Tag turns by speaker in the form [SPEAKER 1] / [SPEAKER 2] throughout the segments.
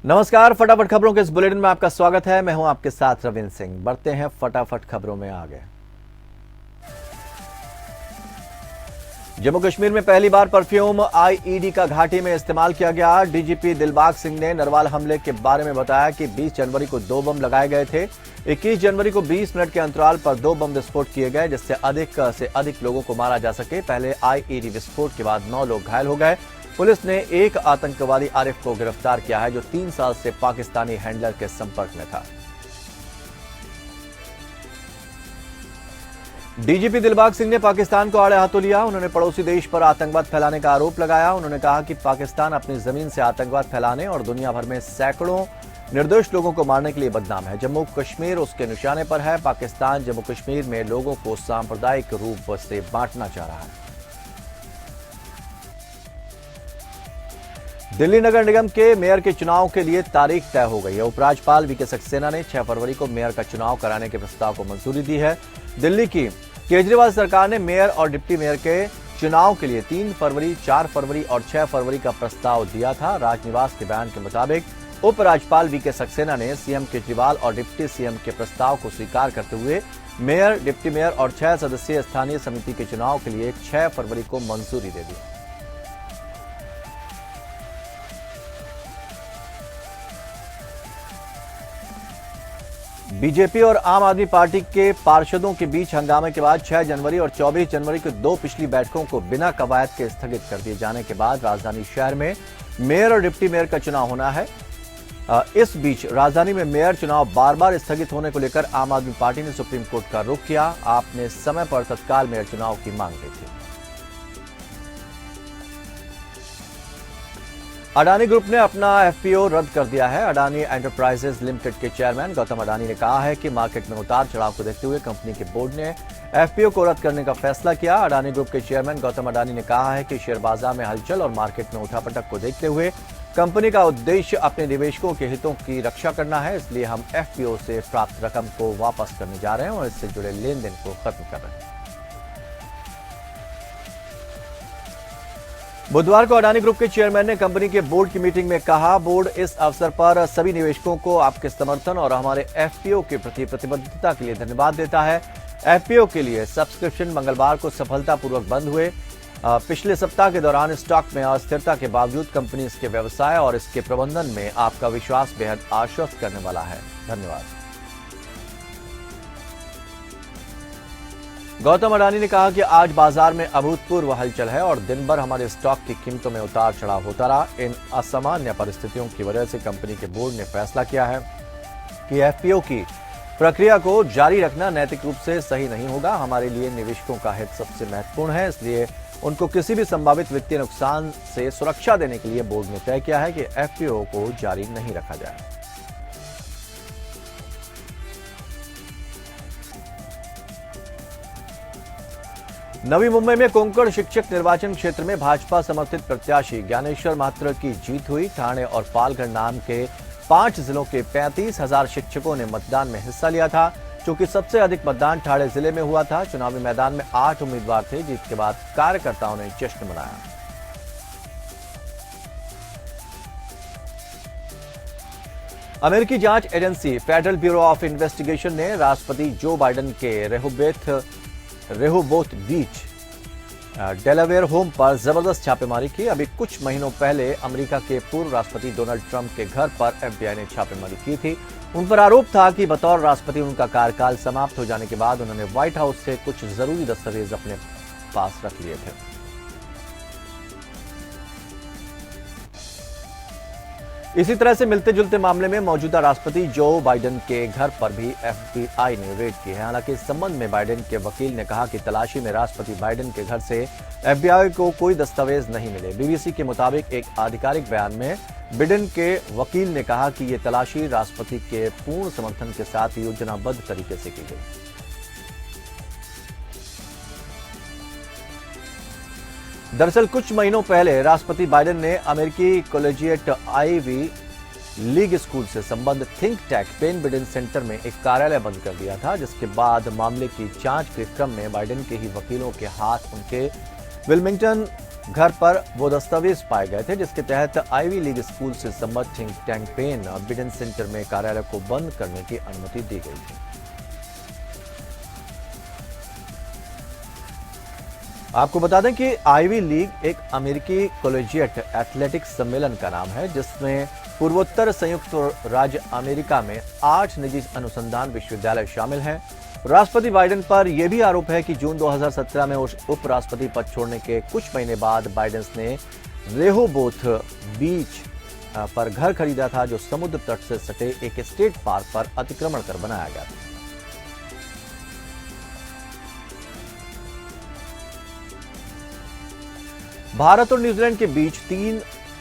[SPEAKER 1] नमस्कार, फटाफट खबरों के इस बुलेटिन में आपका स्वागत है। मैं हूं आपके साथ रविंद्र सिंह। बढ़ते हैं फटाफट खबरों में आगे। जम्मू कश्मीर में पहली बार परफ्यूम आईईडी का घाटी में इस्तेमाल किया गया। डीजीपी दिलबाग सिंह ने नरवाल हमले के बारे में बताया कि 20 जनवरी को 2 बम लगाए गए थे। 21 जनवरी को 20 मिनट के अंतराल पर 2 बम विस्फोट किए गए, जिससे अधिक से अधिक लोगों को मारा जा सके। पहले आईईडी विस्फोट के बाद 9 लोग घायल हो गए। पुलिस ने एक आतंकवादी आरिफ को गिरफ्तार किया है, जो 3 साल से पाकिस्तानी हैंडलर के संपर्क में था। डीजीपी दिलबाग सिंह ने पाकिस्तान को आड़े हाथों लिया। उन्होंने पड़ोसी देश पर आतंकवाद फैलाने का आरोप लगाया। उन्होंने कहा कि पाकिस्तान अपनी जमीन से आतंकवाद फैलाने और दुनिया भर में सैकड़ों निर्दोष लोगों को मारने के लिए बदनाम है। जम्मू कश्मीर उसके निशाने पर है। पाकिस्तान जम्मू कश्मीर में लोगों को सांप्रदायिक रूप से बांटना चाह रहा है। दिल्ली नगर निगम के मेयर के चुनाव के लिए तारीख तय हो गई है। उपराज्यपाल वीके सक्सेना ने 6 फरवरी को मेयर का चुनाव कराने के प्रस्ताव को मंजूरी दी है। दिल्ली की केजरीवाल सरकार ने मेयर और डिप्टी मेयर के चुनाव के लिए 3 फरवरी, 4 फरवरी और 6 फरवरी का प्रस्ताव दिया था। राजनिवास के बयान के मुताबिक उपराज्यपाल वीके सक्सेना ने सीएम केजरीवाल और डिप्टी सीएम के प्रस्ताव को स्वीकार करते हुए मेयर, डिप्टी मेयर और 6 सदस्यीय स्थानीय समिति के चुनाव के लिए 6 फरवरी को मंजूरी दे दी। बीजेपी और आम आदमी पार्टी के पार्षदों के बीच हंगामे के बाद 6 जनवरी और 24 जनवरी की 2 पिछली बैठकों को बिना कवायद के स्थगित कर दिए जाने के बाद राजधानी शहर में मेयर और डिप्टी मेयर का चुनाव होना है। इस बीच राजधानी में मेयर चुनाव बार बार स्थगित होने को लेकर आम आदमी पार्टी ने सुप्रीम कोर्ट का रुख किया। आपने समय पर तत्काल मेयर चुनाव की मांग की थी। अडानी ग्रुप ने अपना एफपीओ रद्द कर दिया है। अडानी एंटरप्राइजेज लिमिटेड के चेयरमैन गौतम अडानी ने कहा है कि मार्केट में उतार चढ़ाव को देखते हुए कंपनी के बोर्ड ने एफपीओ को रद्द करने का फैसला किया। अडानी ग्रुप के चेयरमैन गौतम अडानी ने कहा है कि शेयर बाजार में हलचल और मार्केट में उठापटक को देखते हुए कंपनी का उद्देश्य अपने निवेशकों के हितों की रक्षा करना है, इसलिए हम एफपीओ से प्राप्त रकम को वापस करने जा रहे हैं और इससे जुड़े लेन देन को खत्म कर रहे हैं। बुधवार को अडानी ग्रुप के चेयरमैन ने कंपनी के बोर्ड की मीटिंग में कहा, बोर्ड इस अवसर पर सभी निवेशकों को आपके समर्थन और हमारे एफपीओ के प्रति प्रतिबद्धता के लिए धन्यवाद देता है। एफपीओ के लिए सब्सक्रिप्शन मंगलवार को सफलतापूर्वक बंद हुए। पिछले सप्ताह के दौरान स्टॉक में अस्थिरता के बावजूद कंपनी इसके व्यवसाय और इसके प्रबंधन में आपका विश्वास बेहद आश्वस्त करने वाला है। धन्यवाद। गौतम अडानी ने कहा कि आज बाजार में अभूतपूर्व हलचल है और दिन भर हमारे स्टॉक की कीमतों में उतार चढ़ाव होता रहा। इन असामान्य परिस्थितियों की वजह से कंपनी के बोर्ड ने फैसला किया है कि एफपीओ की प्रक्रिया को जारी रखना नैतिक रूप से सही नहीं होगा। हमारे लिए निवेशकों का हित सबसे महत्वपूर्ण है, इसलिए उनको किसी भी संभावित वित्तीय नुकसान से सुरक्षा देने के लिए बोर्ड ने तय किया है कि एफपीओ को जारी नहीं रखा जाए। नवी मुंबई में कोंकण शिक्षक निर्वाचन क्षेत्र में भाजपा समर्थित प्रत्याशी ज्ञानेश्वर मात्र की जीत हुई। ठाणे और पालघर नाम के 5 जिलों के 35,000 शिक्षकों ने मतदान में हिस्सा लिया था, क्योंकि सबसे अधिक मतदान ठाणे जिले में हुआ था। चुनावी मैदान में 8 उम्मीदवार थे। जीत के बाद कार्यकर्ताओं ने जश्न मनाया। अमेरिकी जांच agency federal bureau of investigation ने राष्ट्रपति जो बाइडेन के रेहोबोथ बीच डेलावेयर होम पर जबरदस्त छापेमारी की। अभी कुछ महीनों पहले अमेरिका के पूर्व राष्ट्रपति डोनाल्ड ट्रंप के घर पर एफबीआई ने छापेमारी की थी। उन पर आरोप था कि बतौर राष्ट्रपति उनका कार्यकाल समाप्त हो जाने के बाद उन्होंने व्हाइट हाउस से कुछ जरूरी दस्तावेज अपने पास रख लिए थे। इसी तरह से मिलते जुलते मामले में मौजूदा राष्ट्रपति जो बाइडेन के घर पर भी एफबीआई ने रेड की है। हालांकि इस संबंध में बाइडेन के वकील ने कहा कि तलाशी में राष्ट्रपति बाइडेन के घर से एफबीआई को कोई दस्तावेज नहीं मिले। बीबीसी के मुताबिक एक आधिकारिक बयान में बाइडेन के वकील ने कहा कि ये तलाशी राष्ट्रपति के पूर्ण समर्थन के साथ योजनाबद्ध तरीके से की गई। दरअसल कुछ महीनों पहले राष्ट्रपति बाइडेन ने अमेरिकी कॉलेजिएट आईवी लीग स्कूल से संबंधित think tank Penn Biden center में एक कार्यालय बंद कर दिया था, जिसके बाद मामले की जांच के क्रम में बाइडेन के ही वकीलों के हाथ उनके विल्मिंगटन घर पर वो दस्तावेज पाए गए थे जिसके तहत आईवी लीग स्कूल से संबद्ध think tank Penn Biden center में कार्यालय को बंद करने की अनुमति दी गई थी। आपको बता दें कि आईवी लीग एक अमेरिकी कॉलेजिएट एथलेटिक्स सम्मेलन का नाम है जिसमें पूर्वोत्तर संयुक्त राज्य अमेरिका में 8 निजी अनुसंधान विश्वविद्यालय शामिल हैं। राष्ट्रपति बाइडेन पर यह भी आरोप है कि जून 2017 में उस उपराष्ट्रपति पद छोड़ने के कुछ महीने बाद बाइडेन ने रेहोबोथ बीच पर घर खरीदा था जो समुद्र तट से सटे एक स्टेट पार्क पर अतिक्रमण कर बनाया गया था। भारत और न्यूजीलैंड के बीच 3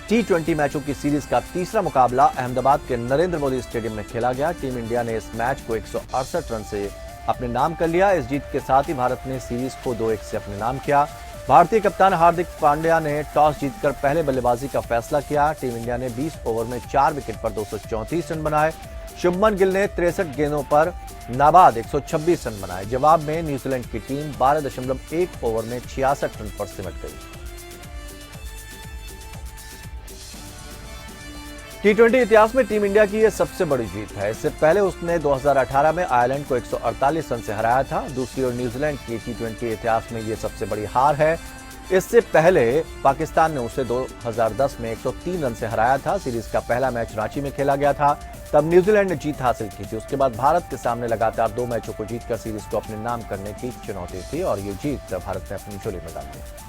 [SPEAKER 1] T20 मैचों की सीरीज का तीसरा मुकाबला अहमदाबाद के नरेंद्र मोदी स्टेडियम में खेला गया। टीम इंडिया ने इस मैच को 168 रन से अपने नाम कर लिया। इस जीत के साथ ही भारत ने सीरीज को 2-1 से अपने नाम किया। भारतीय कप्तान हार्दिक पांड्या ने टॉस जीतकर पहले बल्लेबाजी का फैसला किया। टीम इंडिया ने 20 ओवर में 4 विकेट पर 234 रन बनाए। शुभमन गिल ने 63 गेंदों पर नाबाद 126 रन बनाए। जवाब में न्यूजीलैंड की टीम 12.1 ओवर में 66 रन पर सिमट गई। T20 इतिहास में टीम इंडिया की यह सबसे बड़ी जीत है। इससे पहले उसने 2018 में आयरलैंड को 148 रन से हराया था। दूसरी ओर न्यूजीलैंड की T20 इतिहास में यह सबसे बड़ी हार है। इससे पहले पाकिस्तान ने उसे 2010 में 103 रन से हराया था। सीरीज का पहला मैच रांची में खेला गया था, तब न्यूजीलैंड ने जीत हासिल की थी। उसके बाद भारत के सामने लगातार 2 मैचों को जीतकर सीरीज को अपने नाम करने की चुनौती थी और ये जीत भारत ने अपनी झोली में डाल दी।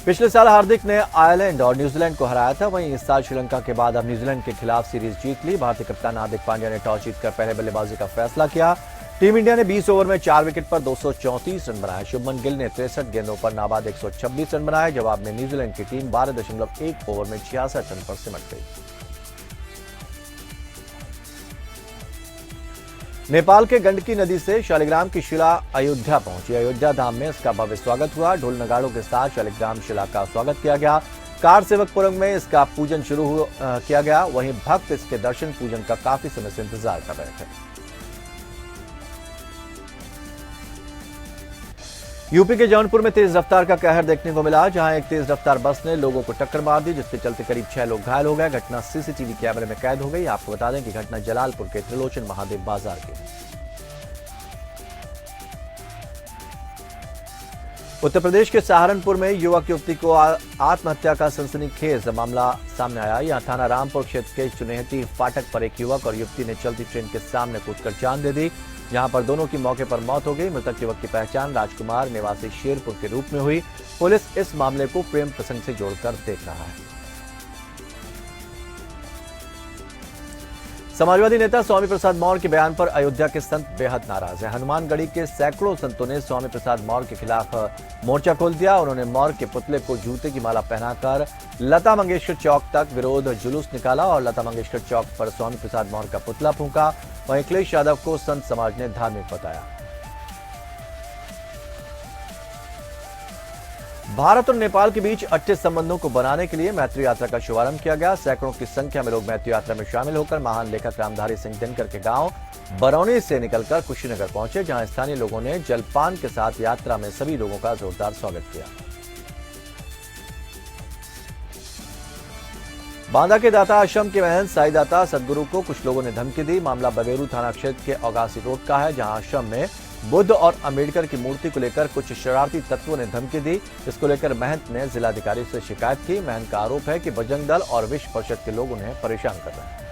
[SPEAKER 1] पिछले साल हार्दिक ने आयरलैंड और न्यूजीलैंड को हराया था। वहीं इस साल श्रीलंका के बाद अब न्यूजीलैंड के खिलाफ सीरीज जीत ली। भारतीय कप्तान हार्दिक पांड्या ने टॉस जीतकर पहले बल्लेबाजी का फैसला किया। टीम इंडिया ने 20 ओवर में 4 विकेट पर 234 रन बनाए। शुभमन गिल ने 63 गेंदों पर नाबाद 126 रन बनाए। जवाब में न्यूजीलैंड की टीम 12.1 ओवर में 66 रन पर सिमट गई। नेपाल के गंडकी नदी से शालिग्राम की शिला अयोध्या पहुंची। अयोध्या धाम में इसका भव्य स्वागत हुआ। ढोल नगाड़ों के साथ शालिग्राम शिला का स्वागत किया गया। कार सेवकपुरम में इसका पूजन शुरू किया गया। वहीं भक्त इसके दर्शन पूजन का काफी समय से इंतजार कर रहे थे। यूपी के जौनपुर में तेज रफ्तार का कहर देखने को मिला, जहां एक तेज रफ्तार बस ने लोगों को टक्कर मार दी, जिसके चलते करीब 6 लोग घायल हो गए। घटना सीसीटीवी कैमरे में कैद हो गई। आपको बता दें कि घटना जलालपुर के त्रिलोचन महादेव बाजार की। उत्तर प्रदेश के सहारनपुर में युवक युवती को आत्महत्या का सनसनीखेज मामला सामने आया। यहां थाना रामपुर क्षेत्र के चुनेहटी फाटक पर एक युवक और युवती ने चलती ट्रेन के सामने कूदकर जान दे दी, जहां पर दोनों की मौके पर मौत हो गई। मृतक युवक की पहचान राजकुमार निवासी शेरपुर के रूप में हुई। पुलिस इस मामले को प्रेम प्रसंग से जोड़कर देख रहा है। समाजवादी नेता स्वामी प्रसाद मौर्य के बयान पर अयोध्या के संत बेहद नाराज हैं। हनुमानगढ़ी के सैकड़ों संतों ने स्वामी प्रसाद मौर्य के खिलाफ मोर्चा खोल दिया। उन्होंने मौर्य के पुतले को जूते की माला पहनाकर लता मंगेशकर चौक तक विरोध जुलूस निकाला और लता मंगेशकर चौक पर स्वामी प्रसाद मौर्य का पुतला फूंका। वहीं अखिलेश यादव को संत समाज ने धार्मिक बताया। भारत और नेपाल के बीच अच्छे संबंधों को बनाने के लिए मैत्री यात्रा का शुभारंभ किया गया। सैकड़ों की संख्या में लोग मैत्री यात्रा में शामिल होकर महान लेखक रामधारी सिंह दिनकर के गांव बरौनी से निकलकर कुशीनगर पहुंचे, जहां स्थानीय लोगों ने जलपान के साथ यात्रा में सभी लोगों का जोरदार स्वागत किया। बांदा के दाता आश्रम के महंत साई दाता सदगुरु को कुछ लोगों ने धमकी दी। मामला बगेरू थाना क्षेत्र के औगासी रोड का है, जहां आश्रम में बुद्ध और अंबेडकर की मूर्ति को लेकर कुछ शरारती तत्वों ने धमकी दी। इसको लेकर महंत ने जिलाधिकारी से शिकायत की। महंत का आरोप है कि बजरंग दल और विश्व परिषद के लोग उन्हें परेशान कर रहे हैं।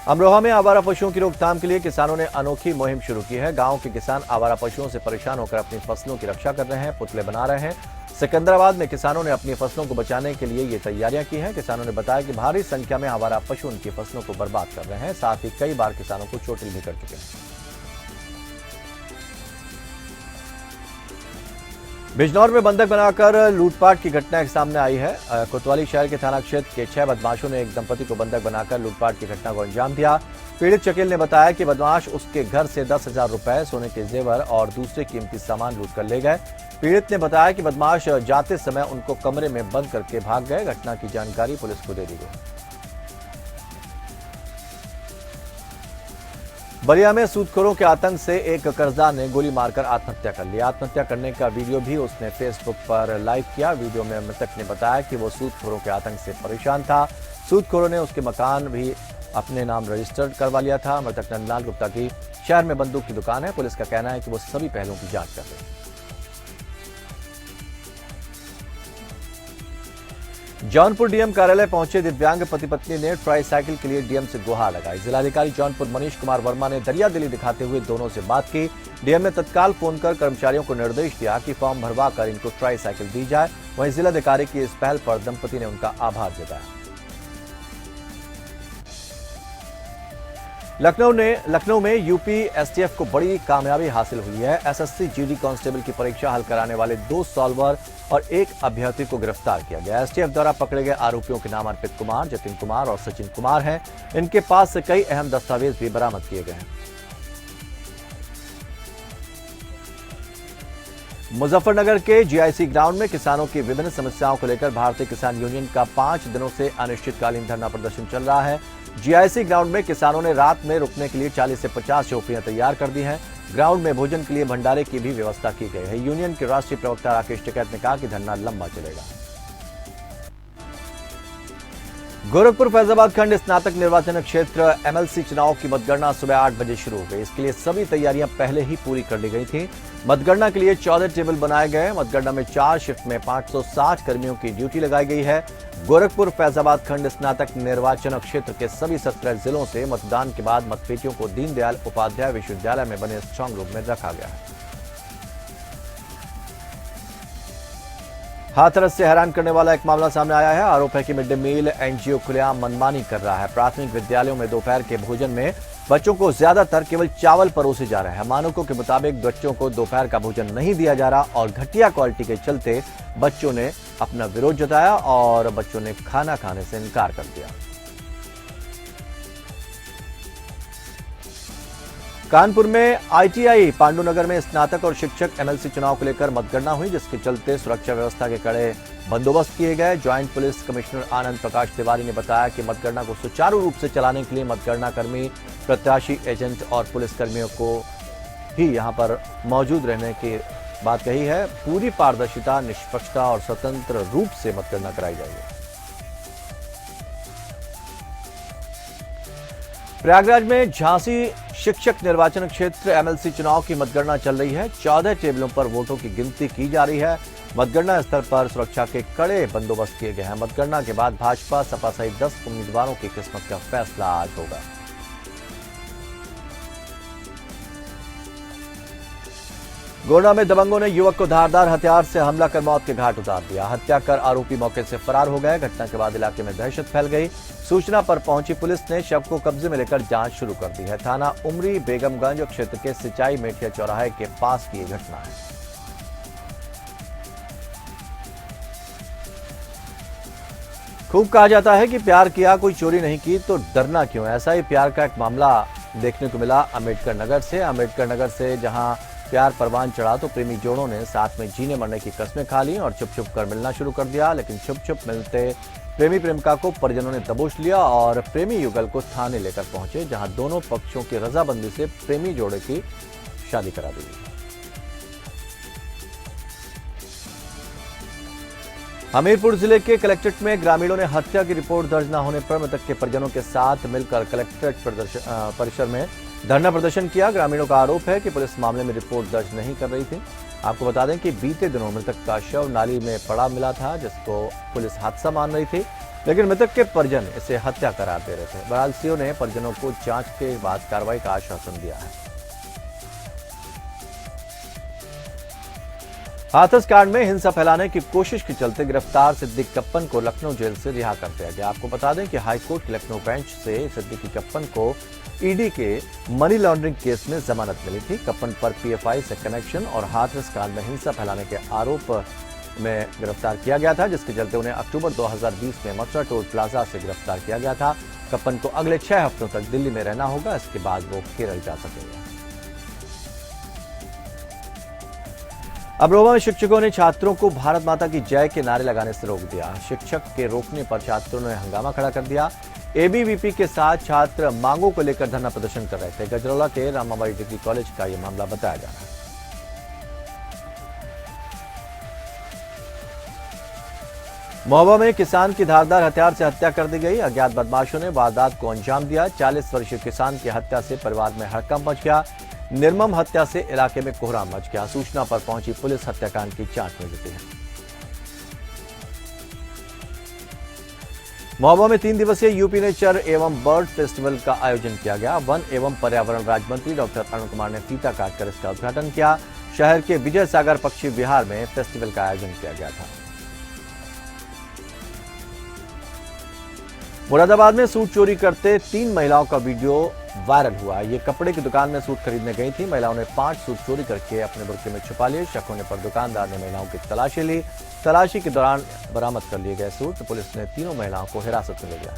[SPEAKER 1] अमरोहा में आवारा पशुओं की रोकथाम के लिए किसानों ने अनोखी मुहिम शुरू की है। गांव के किसान आवारा पशुओं से परेशान होकर अपनी फसलों की रक्षा कर रहे हैं, पुतले बना रहे हैं। सिकंदराबाद में किसानों ने अपनी फसलों को बचाने के लिए ये तैयारियां की हैं। किसानों ने बताया कि भारी संख्या में आवारा पशु उनकी फसलों को बर्बाद कर रहे हैं, साथ ही कई बार किसानों को चोटिल भी कर चुके हैं। बिजनौर में बंधक बनाकर लूटपाट की घटना सामने आई है। कोतवाली शहर के थाना क्षेत्र के 6 बदमाशों ने एक दंपति को बंधक बनाकर लूटपाट की घटना को अंजाम दिया। पीड़ित शकील ने बताया कि बदमाश उसके घर से 10,000 रुपए, सोने के जेवर और दूसरे कीमती सामान लूट कर ले गए। पीड़ित ने बताया कि बदमाश जाते समय उनको कमरे में बंद करके भाग गए। घटना की जानकारी पुलिस को दे दी गई। बलिया में सूदखोरों के आतंक से एक कर्जदार ने गोली मारकर आत्महत्या कर ली। आत्महत्या करने का वीडियो भी उसने फेसबुक पर लाइव किया। वीडियो में मृतक ने बताया कि वो सूदखोरों के आतंक से परेशान था। सूदखोरों ने उसके मकान भी अपने नाम रजिस्टर्ड करवा लिया था। मृतक नंदलाल गुप्ता की शहर में बंदूक की दुकान है। पुलिस का कहना है कि वो सभी पहलुओं की जांच कर रही है। जौनपुर डीएम कार्यालय पहुंचे दिव्यांग पति पत्नी ने ट्राईसाइकिल के लिए डीएम से गुहार लगाई। जिलाधिकारी जौनपुर मनीष कुमार वर्मा ने दरियादिली दिखाते हुए दोनों से बात की। डीएम ने तत्काल फोन कर कर्मचारियों को निर्देश दिया कि फॉर्म भरवाकर इनको ट्राईसाइकिल दी जाए। वहीं जिलाधिकारी की इस पहल पर दंपति ने उनका आभार जताया। लखनऊ में यूपी एसटीएफ को बड़ी कामयाबी हासिल हुई है। एसएससी जीडी कांस्टेबल की परीक्षा हल कराने वाले 2 सॉल्वर और 1 अभ्यर्थी को गिरफ्तार किया गया। एसटीएफ द्वारा पकड़े गए आरोपियों के नाम अर्पित कुमार, जतिन कुमार और सचिन कुमार हैं। इनके पास से कई अहम दस्तावेज भी बरामद किए गए हैं। मुजफ्फरनगर के जीआईसी ग्राउंड में किसानों की विभिन्न समस्याओं को लेकर भारतीय किसान यूनियन का 5 दिनों से अनिश्चितकालीन धरना प्रदर्शन चल रहा है। जीआईसी ग्राउंड में किसानों ने रात में रुकने के लिए 40 से 50 झोपड़ियां तैयार कर दी हैं। ग्राउंड में भोजन के लिए भंडारे की भी व्यवस्था की गई है। यूनियन के राष्ट्रीय प्रवक्ता राकेश टिकैत ने कहा कि धरना लंबा चलेगा। गोरखपुर फैजाबाद खंड स्नातक निर्वाचन क्षेत्र एमएलसी चुनाव की मतगणना सुबह 8 बजे शुरू हो गई। इसके लिए सभी तैयारियां पहले ही पूरी कर ली गई थी। मतगणना के लिए 14 टेबल बनाए गए। मतगणना में 4 शिफ्ट में 560 कर्मियों की ड्यूटी लगाई गई है। गोरखपुर फैजाबाद खंड स्नातक निर्वाचन क्षेत्र के सभी 17 जिलों से मतदान के बाद मतपेटियों को दीनदयाल उपाध्याय विश्वविद्यालय में बने स्ट्रांग रूम में रखा गया है। हाथरस से हैरान करने वाला एक मामला सामने आया है। आरोप है कि मिड डे मील एनजीओ खुलेआम मनमानी कर रहा है। प्राथमिक विद्यालयों में दोपहर के भोजन में बच्चों को ज्यादातर केवल चावल परोसे जा रहे हैं। मानकों के मुताबिक बच्चों को दोपहर का भोजन नहीं दिया जा रहा और घटिया क्वालिटी के चलते बच्चों ने अपना विरोध जताया और बच्चों ने खाना खाने से इनकार कर दिया। कानपुर में आईटीआई पांडुनगर में स्नातक और शिक्षक एमएलसी चुनाव को लेकर मतगणना हुई, जिसके चलते सुरक्षा व्यवस्था के कड़े बंदोबस्त किए गए। Joint police commissioner Anand Prakash Tiwari ने बताया कि मतगणना को सुचारू रूप से चलाने के लिए मतगणना कर्मी, प्रत्याशी, एजेंट और पुलिसकर्मियों को ही यहां पर मौजूद रहने की बात कही है। पूरी पारदर्शिता, निष्पक्षता और स्वतंत्र रूप से मतगणना कराई जाएगी। प्रयागराज में झांसी शिक्षक निर्वाचन क्षेत्र एमएलसी चुनाव की मतगणना चल रही है। 14 टेबलों पर वोटों की गिनती की जा रही है। मतगणना स्थल पर सुरक्षा के कड़े बंदोबस्त किए गए हैं। मतगणना के बाद भाजपा, सपा सहित 10 उम्मीदवारों की किस्मत का फैसला आज होगा। गोंडा में दबंगों ने युवक को धारदार हथियार से हमला कर मौत के घाट उतार दिया। हत्या कर आरोपी मौके से फरार हो गए। घटना के बाद इलाके में दहशत फैल गई। सूचना पर पहुंची पुलिस ने शव को कब्जे में लेकर जांच शुरू कर दी है। थाना उमरी बेगमगंज क्षेत्र के सिंचाई मेठिया चौराहे के पास की घटना है। खूब कहा जाता है कि प्यार किया, कोई चोरी नहीं की तो डरना क्यों। ऐसा ही प्यार का एक मामला देखने को मिला अम्बेडकर नगर से जहां प्यार परवान चढ़ा तो प्रेमी जोड़ों ने साथ में जीने मरने की कस्में खा ली और छुप छुप कर मिलना शुरू कर दिया। लेकिन छुप छुप मिलते प्रेमी प्रेमिका को परिजनों ने दबोच लिया और प्रेमी युगल को थाने लेकर पहुंचे, जहां दोनों पक्षों की रजामंदी से प्रेमी जोड़े की शादी करा दी। हमीरपुर जिले के कलेक्ट्रेट में ग्रामीणों ने हत्या की रिपोर्ट दर्ज न होने पर मृतक के परिजनों के साथ मिलकर कलेक्ट्रेट परिसर में धरना प्रदर्शन किया। ग्रामीणों का आरोप है कि पुलिस मामले में रिपोर्ट दर्ज नहीं कर रही थी। आपको बता दें कि बीते दिनों मृतक का शव नाली में पड़ा मिला था, जिसको पुलिस हादसा मान रही थी, लेकिन मृतक के परिजन इसे हत्या करार दे रहे थे। बहरहाल सीओ ने परिजनों को जांच के बाद कार्रवाई का आश्वासन दिया है। हाथरस कांड में हिंसा फैलाने की कोशिश के चलते गिरफ्तार सिद्दीक कप्पन को लखनऊ जेल से रिहा कर दिया गया। आपको बता दें कि हाईकोर्ट की लखनऊ बेंच से सिद्दीकी कप्पन को ईडी के मनी लॉन्ड्रिंग केस में जमानत मिली थी। कप्पन पर पीएफआई से कनेक्शन और हाथरस कांड में हिंसा फैलाने के आरोप में गिरफ्तार किया गया था, जिसके चलते उन्हें अक्टूबर 2020 में मथुरा टोल प्लाजा से गिरफ्तार किया गया था। कप्पन को अगले 6 हफ्तों तक दिल्ली में रहना होगा। इसके बाद वो केरल जा सकेंगे। अमरोहा में शिक्षकों ने छात्रों को भारत माता की जय के नारे लगाने से रोक दिया। शिक्षक के रोकने पर छात्रों ने हंगामा खड़ा कर दिया। एबीवीपी के साथ छात्र मांगों को लेकर धरना प्रदर्शन कर रहे थे। गजरौला के रामाबाई डिग्री कॉलेज का यह मामला बताया जा रहा है। महोबा में किसान की धारदार हथियार से हत्या कर दी गई। अज्ञात बदमाशों ने वारदात को अंजाम दिया। 40 वर्षीय किसान की हत्या से परिवार में हड़कंप मच गया। निर्मम हत्या से इलाके में कोहराम मच गया। सूचना पर पहुंची पुलिस हत्याकांड की जांच में जुटी है। महोबा में 3 दिवसीय यूपी नेचर एवं बर्ड फेस्टिवल का आयोजन किया गया। वन एवं पर्यावरण राज्य मंत्री डॉक्टर अरुण कुमार ने फीता काटकर इसका उद्घाटन किया। शहर के विजय सागर पक्षी विहार में फेस्टिवल का आयोजन किया गया था। मुरादाबाद में सूट चोरी करते 3 महिलाओं का वीडियो वायरल हुआ। ये कपड़े की दुकान में सूट खरीदने गई थी। महिलाओं ने 5 सूट चोरी करके अपने बुर्के में छुपा लिए। शक होने पर दुकानदार ने महिलाओं की तलाशी ली। तलाशी के दौरान बरामद कर लिए गए सूट। पुलिस ने तीनों महिलाओं को हिरासत में ले लिया।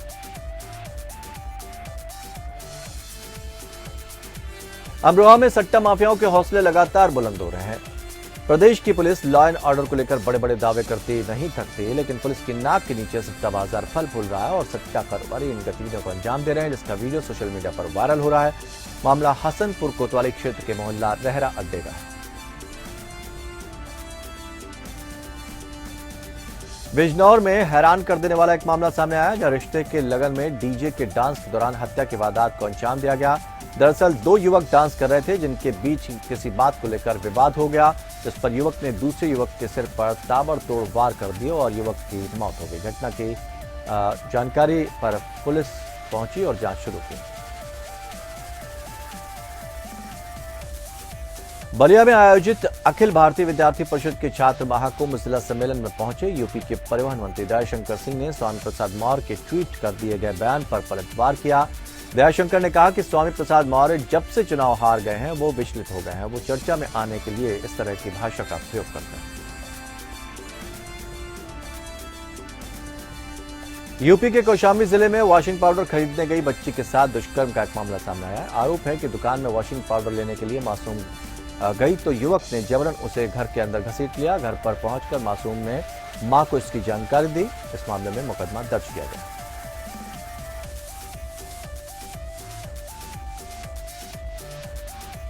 [SPEAKER 1] अमरोहा में सट्टा माफियाओं के हौसले लगातार बुलंद हो रहे हैं। प्रदेश की पुलिस लॉ एंड ऑर्डर को लेकर बड़े बड़े दावे करती नहीं थकती, लेकिन पुलिस की नाक के नीचे सट्टा बाजार फल फूल रहा है और सट्टा कारोबारी इन गतिविधियों को अंजाम दे रहे हैं, जिसका वीडियो सोशल मीडिया पर वायरल हो रहा है। मामला हसनपुर कोतवाली क्षेत्र के मोहल्ला रहरा अड्डे का है। बिजनौर में हैरान कर देने वाला एक मामला सामने आया, जहां रिश्ते के लगन में डीजे के डांस के दौरान हत्या की वारदात को अंजाम दिया गया। दरअसल 2 युवक डांस कर रहे थे, जिनके बीच किसी बात को लेकर विवाद हो गया, जिस पर युवक ने दूसरे युवक के सिर पर ताबड़तोड़ वार कर दिए और युवक की मौत हो गई। घटना की जानकारी पर पुलिस पहुंची और जांच शुरू की। बलिया में आयोजित अखिल भारतीय विद्यार्थी परिषद के छात्र महाकुंभ जिला सम्मेलन में पहुंचे यूपी के परिवहन मंत्री दयाशंकर सिंह ने स्वामी प्रसाद मौर्य के ट्वीट कर दिए गए बयान पर पलटवार किया। दयाशंकर ने कहा कि स्वामी प्रसाद मौर्य जब से चुनाव हार गए हैं वो विचलित हो गए हैं। वो चर्चा में आने के लिए इस तरह की भाषा का प्रयोग करते हैं। यूपी के कौशाम्बी जिले में वॉशिंग पाउडर खरीदने गई बच्ची के साथ दुष्कर्म का एक मामला सामने आया है। आरोप है कि दुकान में वॉशिंग पाउडर लेने के लिए मासूम गई तो युवक ने जबरन उसे घर के अंदर घसीट लिया। घर पर पहुंचकर मासूम ने मां को इसकी जानकारी दी। इस मामले में मुकदमा दर्ज किया गया।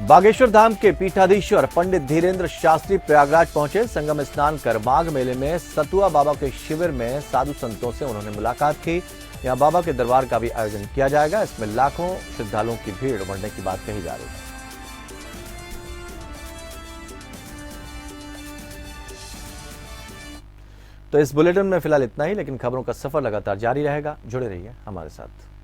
[SPEAKER 1] बागेश्वर धाम के पीठाधीश्वर पंडित धीरेन्द्र शास्त्री प्रयागराज पहुंचे। संगम स्नान कर माघ मेले में सतुआ बाबा के शिविर में साधु संतों से उन्होंने मुलाकात की। यहां बाबा के दरबार का भी आयोजन किया जाएगा। इसमें लाखों श्रद्धालुओं की भीड़ बढ़ने की बात कही जा रही है। तो इस बुलेटिन में फिलहाल इतना ही, लेकिन खबरों का सफर लगातार जारी रहेगा। जुड़े रहिए हमारे साथ।